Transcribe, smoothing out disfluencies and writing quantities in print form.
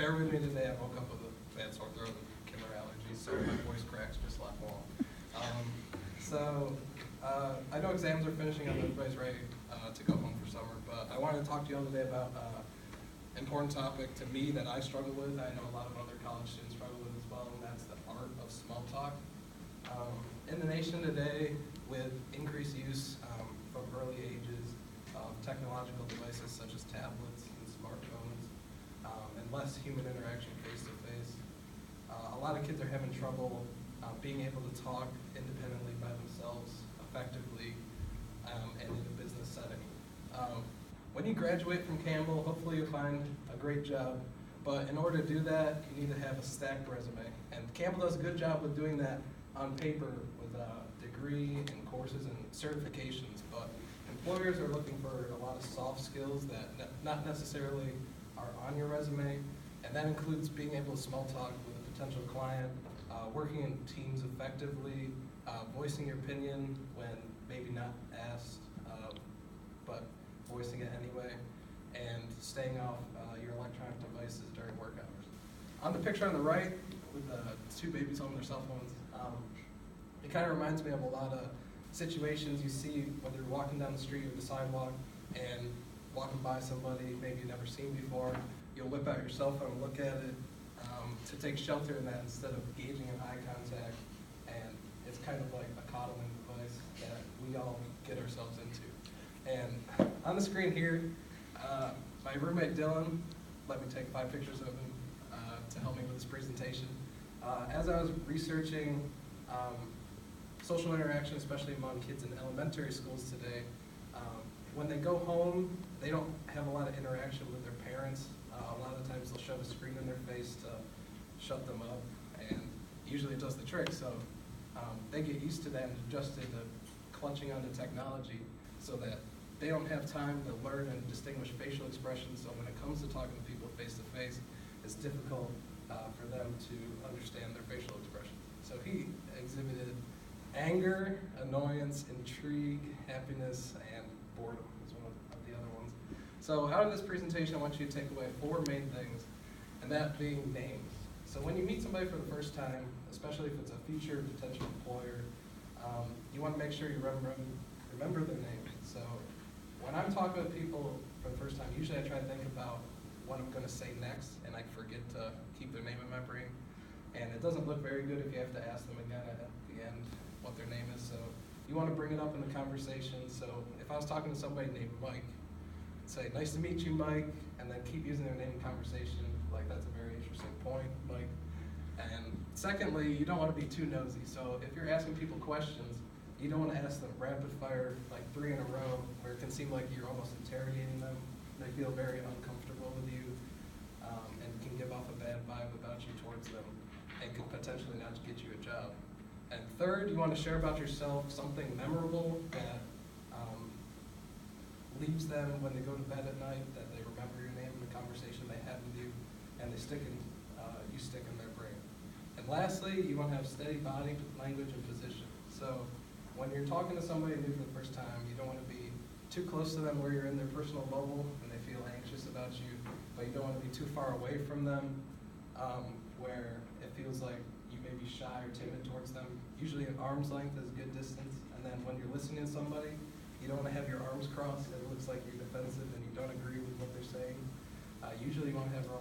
Bear with me today. I woke up with a bad sore throat and killer allergies, so my voice cracks just like wall. I know exams are finishing up, everybody's ready to go home for summer, but I wanted to talk to you all today about an important topic to me that I struggle with. I know a lot of other college students struggle with as well, and that's the art of small talk. In the nation today, with increased use from early ages of technological devices such as tablets and smartphones, and less human interaction face-to-face, a lot of kids are having trouble being able to talk independently by themselves effectively and in a business setting. When you graduate from Campbell, hopefully you'll find a great job, but in order to do that, you need to have a stacked resume. And Campbell does a good job with doing that on paper with a degree and courses and certifications, but employers are looking for a lot of soft skills that not necessarily are on your resume, and that includes being able to small talk with a potential client, working in teams effectively, voicing your opinion when maybe not asked, but voicing it anyway, and staying off your electronic devices during work hours. On the picture on the right, with two babies holding their cell phones, it kind of reminds me of a lot of situations you see when you're walking down the street or the sidewalk and walking by somebody maybe you've never seen before. You'll whip out your cell phone and look at it to take shelter in that instead of gauging in eye contact, and it's kind of like a coddling device that we all get ourselves into. And on the screen here, my roommate Dylan let me take 5 pictures of him to help me with this presentation. As I was researching social interaction, especially among kids in elementary schools today, when they go home, they don't have a lot of interaction with their parents. A lot of times they'll shove a screen in their face to shut them up, and usually it does the trick. So they get used to that and adjusted to clutching onto technology so that they don't have time to learn and distinguish facial expressions. So when it comes to talking to people face to face, it's difficult for them to understand their facial expressions. So he exhibited anger, annoyance, intrigue, happiness, and boredom is one of the other ones. So out of this presentation, I want you to take away 4 main things, and that being names. So when you meet somebody for the first time, especially if it's a future potential employer, you want to make sure you remember their name. So when I'm talking with people for the first time, usually I try to think about what I'm going to say next, and I forget to keep their name in memory. And it doesn't look very good if you have to ask them again at the end what their name is. So you want to bring it up in the conversation. So if I was talking to somebody named Mike, I'd say, "Nice to meet you, Mike," and then keep using their name in conversation. Like, that's a very interesting point, Mike. And secondly, you don't want to be too nosy. So if you're asking people questions, you don't want to ask them rapid fire, like 3 in a row, where it can seem like you're almost interrogating them. They feel very uncomfortable with you and can give off a bad vibe about you towards them and could potentially not get you a job. And third, you want to share about yourself something memorable that leaves them when they go to bed at night, that they remember your name and the conversation they had with you, and you stick in their brain. And lastly, you want to have steady body language and position. So when you're talking to somebody new for the first time, you don't want to be too close to them where you're in their personal bubble and they feel anxious about you, but you don't want to be too far away from them where it feels like you may be shy or timid towards them. Usually an arm's length is a good distance, and then when you're listening to somebody, you don't want to have your arms crossed. It looks like you're defensive and you don't agree with what they're saying. Usually you want to have a